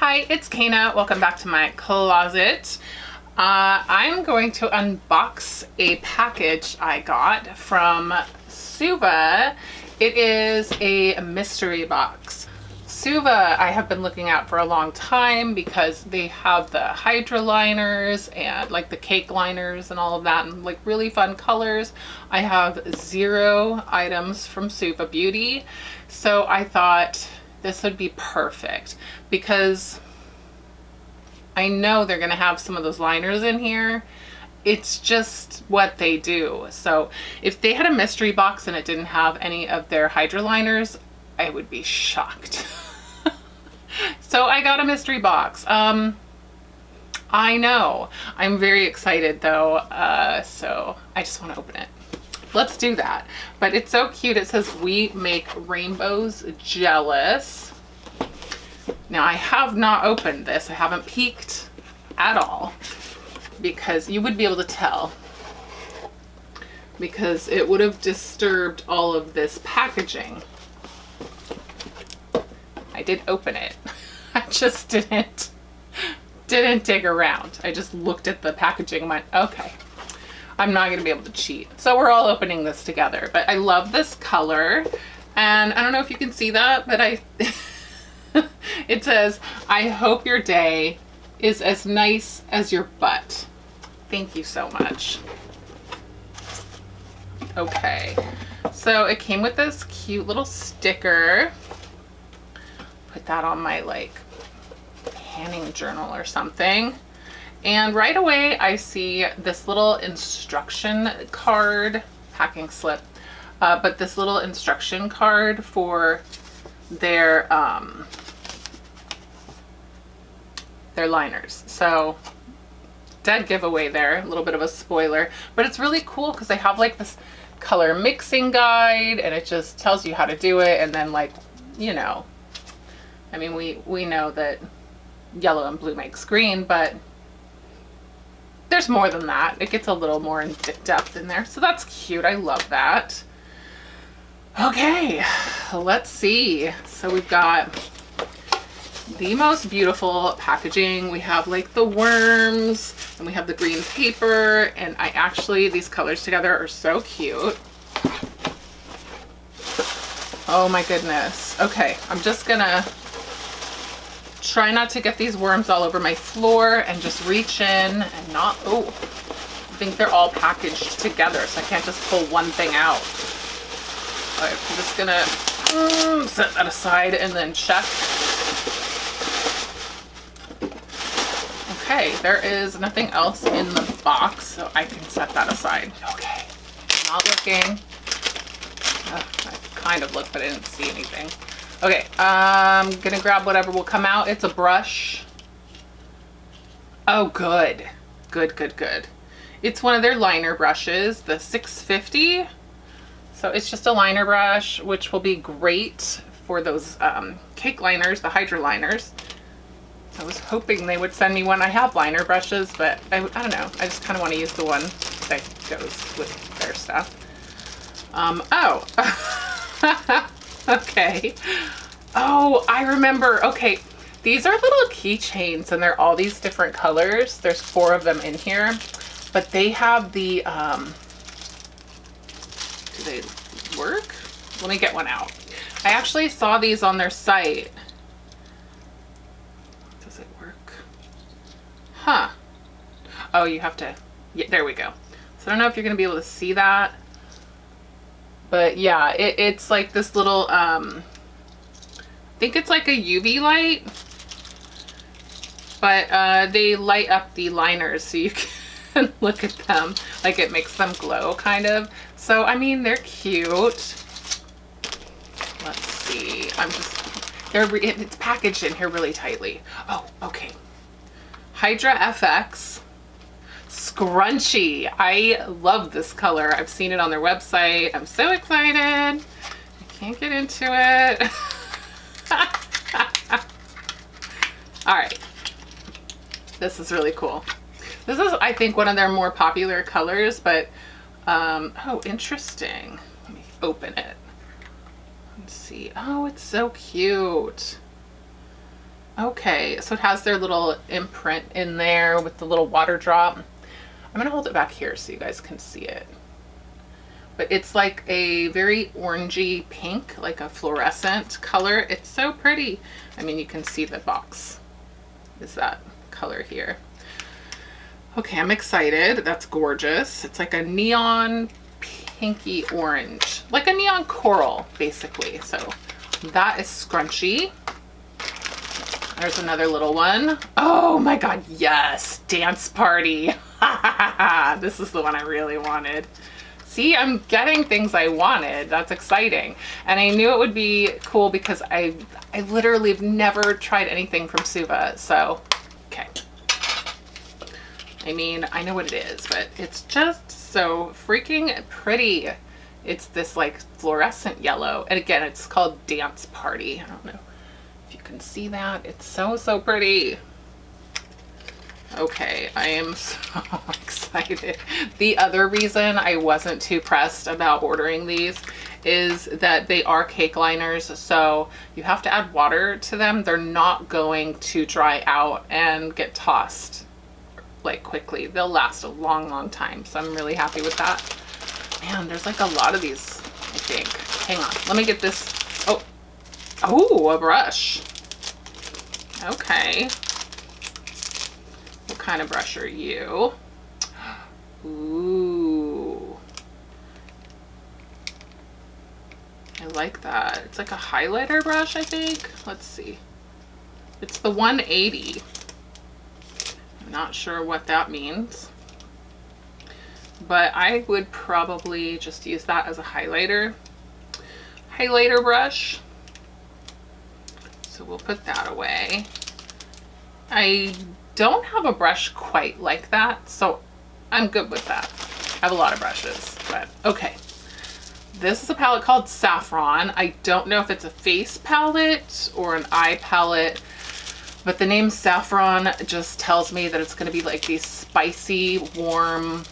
Hi, it's Kana. Welcome back to my closet. I'm going to unbox a package I got from SUVA. It is a mystery box. SUVA I have been looking at for a long time because they have the Hydra liners and like the cake liners and all of that and like really fun colors. I have 0 items from SUVA Beauty, so I thought this would be perfect because I know they're gonna have some of those liners in here. It's just what they do. So if they had a mystery box and it didn't have any of their Hydra liners, I would be shocked. So I got a mystery box. I know. I'm very excited though, so I just want to open it. Let's do that. But it's so cute. It says, "We make rainbows jealous." Now I have not opened this. I haven't peeked at all because you would be able to tell because it would have disturbed all of this packaging. I did open it. I just didn't dig around. I just looked at the packaging and went, okay, I'm not gonna be able to cheat. So we're all opening this together, but I love this color. And I don't know if you can see that, but it says, "I hope your day is as nice as your butt." Thank you so much. Okay, so it came with this cute little sticker. Put that on my like panning journal or something. And right away I see this little instruction card, packing slip, but this little instruction card for their liners. So dead giveaway there, a little bit of a spoiler, but it's really cool because they have like this color mixing guide and it just tells you how to do it. And then like, you know, I mean, we know that yellow and blue makes green, but there's more than that. It gets a little more in depth in there. So that's cute. I love that. Okay, let's see. So we've got the most beautiful packaging. We have like the worms and we have the green paper, and I actually, these colors together are so cute. Oh my goodness. Okay, I'm just gonna try not to get these worms all over my floor and just reach in and not, oh, I think they're all packaged together, so I can't just pull one thing out. All right, I'm just gonna set that aside and then check. Okay, there is nothing else in the box, so I can set that aside. Okay, not looking. I kind of looked, but I didn't see anything. Okay, I'm gonna grab whatever will come out. It's a brush. Oh, good. Good, good, good. It's one of their liner brushes, the 650. So it's just a liner brush, which will be great for those cake liners, the Hydra liners. I was hoping they would send me one. I have liner brushes, but I don't know. I just kind of want to use the one that goes with their stuff. Oh. Okay. Oh, I remember. Okay, these are little keychains and they're all these different colors. There's 4 of them in here, but they have the, do they work? Let me get one out. I actually saw these on their site. Does it work? Huh. Oh, you have to, yeah, there we go. So I don't know if you're going to be able to see that, but yeah, it's like this little, I think it's like a UV light, but they light up the liners so you can look at them. Like it makes them glow kind of. So, I mean, they're cute. Let's see. It's packaged in here really tightly. Oh, okay. Hydra FX scrunchie. I love this color. I've seen it on their website. I'm so excited. I can't get into it. All right, this is really cool. This is, I think, one of their more popular colors, but oh, interesting. Let me open it. Let's see. Oh, it's so cute. Okay, so it has their little imprint in there with the little water drop. I'm gonna hold it back here so you guys can see it. But it's like a very orangey pink, like a fluorescent color. It's so pretty. I mean, you can see the box is that color here. Okay, I'm excited. That's gorgeous. It's like a neon pinky orange, like a neon coral, basically. So that is scrunchy. There's another little one. Oh my God, yes, dance party. This is the one I really wanted. See, I'm getting things I wanted. That's exciting. And I knew it would be cool because I literally have never tried anything from SUVA. So, okay. I mean, I know what it is, but it's just so freaking pretty. It's this like fluorescent yellow. And again, it's called Dance Party. I don't know if you can see that. It's so, so pretty. Okay, I am so excited. The other reason I wasn't too pressed about ordering these is that they are cake liners, so you have to add water to them. They're not going to dry out and get tossed like quickly. They'll last a long, long time, so I'm really happy with that. Man, there's like a lot of these, I think. Hang on, let me get this. Oh, a brush. Okay. What kind of brush are you? Ooh. I like that. It's like a highlighter brush, I think. Let's see. It's the 180. I'm not sure what that means. But I would probably just use that as a highlighter brush. So we'll put that away. I don't have a brush quite like that, so I'm good with that. I have a lot of brushes, but okay. This is a palette called Saffron. I don't know if it's a face palette or an eye palette, but the name Saffron just tells me that it's gonna be like these spicy, warm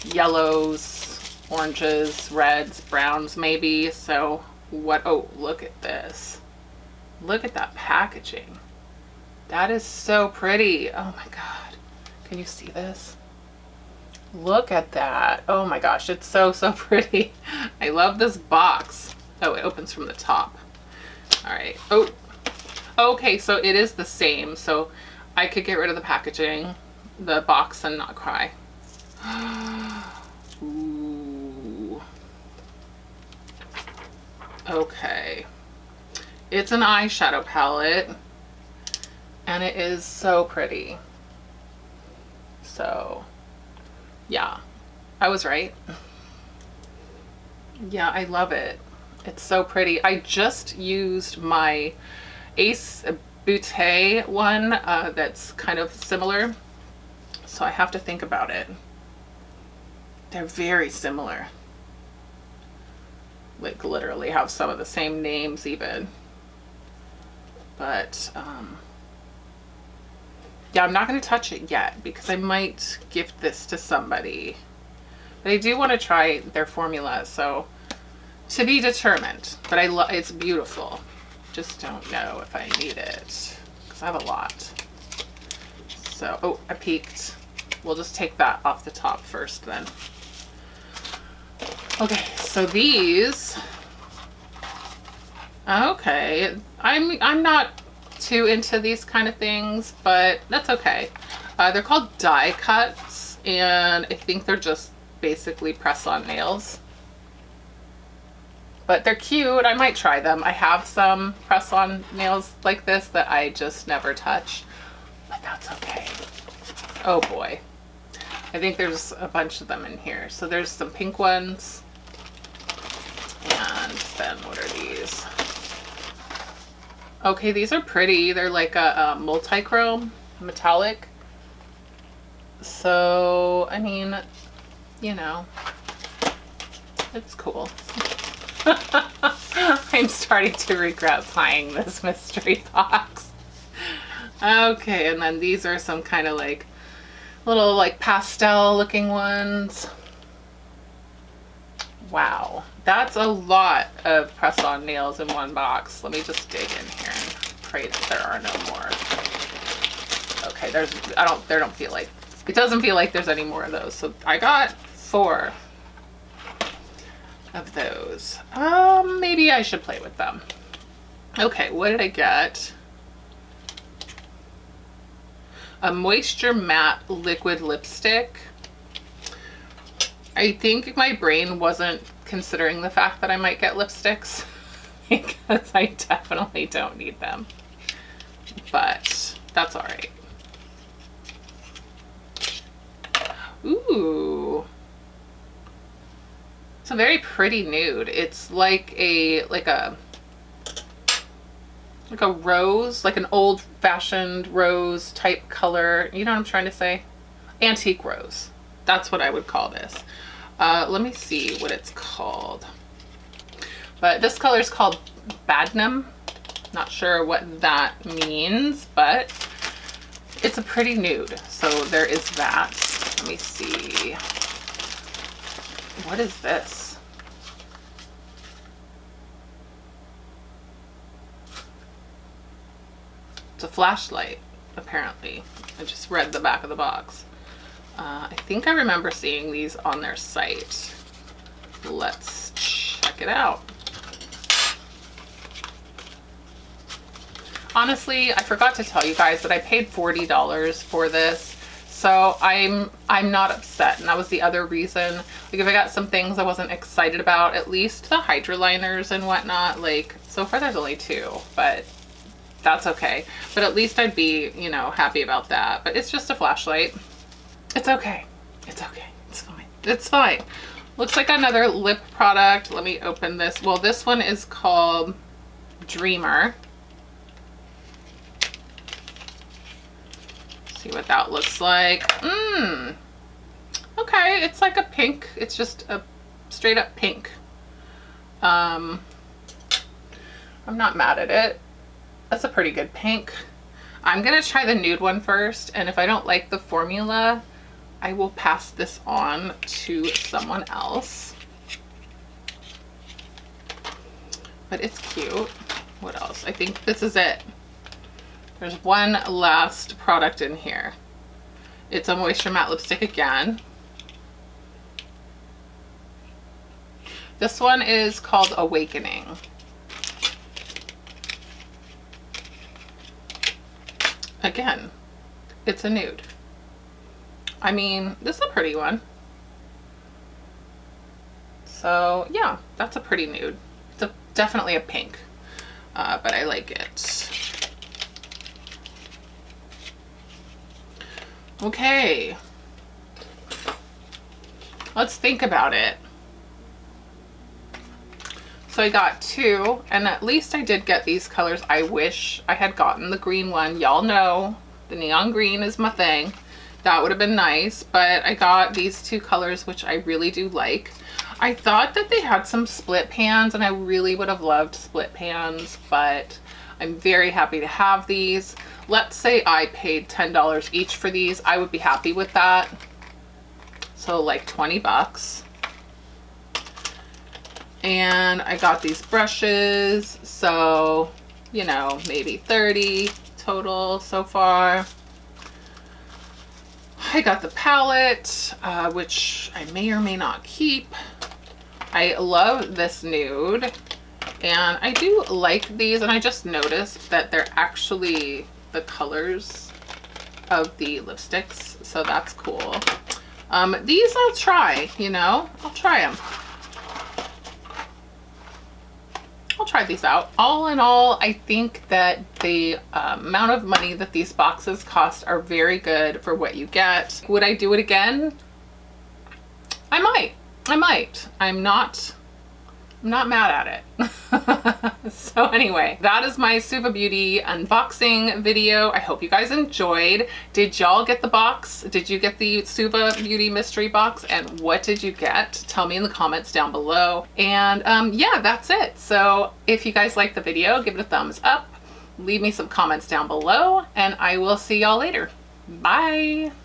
yellows, oranges, reds, browns maybe. So what, oh, look at this. Look at that packaging. That is so pretty. Oh my God. Can you see this? Look at that. Oh my gosh, it's so, so pretty. I love this box. Oh, it opens from the top. All right. Oh, okay, so it is the same. So I could get rid of the packaging, the box, and not cry. Ooh. Okay. It's an eyeshadow palette, and it is so pretty. So, yeah, I was right. Yeah, I love it. It's so pretty. I just used my Ace Beauté one that's kind of similar, so I have to think about it. They're very similar. Like literally have some of the same names even. But yeah, I'm not going to touch it yet because I might gift this to somebody. But I do want to try their formula, so to be determined. But it's beautiful. Just don't know if I need it because I have a lot. So, oh, I peeked. We'll just take that off the top first then. Okay, so these. Okay, I'm not too into these kind of things, but that's okay. They're called die cuts, and I think they're just basically press-on nails. But they're cute. I might try them. I have some press-on nails like this that I just never touch, but that's okay. Oh boy. I think there's a bunch of them in here. So there's some pink ones. And then what are these? Okay, these are pretty. They're like a multi-chrome, metallic. So, I mean, you know, it's cool. I'm starting to regret buying this mystery box. Okay, and then these are some kind of like little like pastel looking ones. Wow, that's a lot of press-on nails in one box. Let me just dig in here and pray that there are no more. Okay, it doesn't feel like there's any more of those. So I got 4 of those. Maybe I should play with them. Okay, what did I get? A Moisture Matte Liquid Lipstick. I think my brain wasn't considering the fact that I might get lipsticks because I definitely don't need them, but that's all right. Ooh, it's a very pretty nude. It's like a rose, like an old-fashioned rose type color. You know what I'm trying to say? Antique rose. That's what I would call this. Let me see what it's called. But this color is called Badnam. Not sure what that means, but it's a pretty nude. So there is that. Let me see. What is this? It's a flashlight, apparently. I just read the back of the box. I think I remember seeing these on their site. Let's check it out. Honestly, I forgot to tell you guys that I paid $40 for this. So I'm not upset, and that was the other reason. Like, if I got some things I wasn't excited about, at least the Hydroliners and whatnot, like, so far there's only 2, but that's okay. But at least I'd be, you know, happy about that. But it's just a flashlight. It's okay. It's okay. It's fine. It's fine. Looks like another lip product. Let me open this. Well, this one is called Dreamer. See what that looks like. Okay, it's like a pink. It's just a straight up pink. I'm not mad at it. That's a pretty good pink. I'm gonna try the nude one first, and if I don't like the formula, I will pass this on to someone else. But it's cute. What else? I think this is it. There's one last product in here. It's a Moisture Matte Lipstick again. This one is called Awakening. Again, it's a nude. I mean, this is a pretty one. So yeah, that's a pretty nude. It's definitely a pink, but I like it. Okay, let's think about it. So I got 2, and at least I did get these colors. I wish I had gotten the green one. Y'all know the neon green is my thing. That would have been nice, but I got these 2 colors, which I really do like. I thought that they had some split pans, and I really would have loved split pans, but I'm very happy to have these. Let's say I paid $10 each for these. I would be happy with that. So like 20 bucks. And I got these brushes, so, you know, maybe 30 total so far. I got the palette, which I may or may not keep. I love this nude, and I do like these, and I just noticed that they're actually the colors of the lipsticks, so that's cool. These I'll try, you know, I'll try them. I'll try these out. All in all, I think that the amount of money that these boxes cost are very good for what you get. Would I do it again? I might. I'm not mad at it. So anyway, that is my SUVA Beauty unboxing video. I hope you guys enjoyed. Did y'all get the box? Did you get the SUVA Beauty mystery box? And what did you get? Tell me in the comments down below. And yeah, that's it. So if you guys liked the video, give it a thumbs up. Leave me some comments down below, and I will see y'all later. Bye.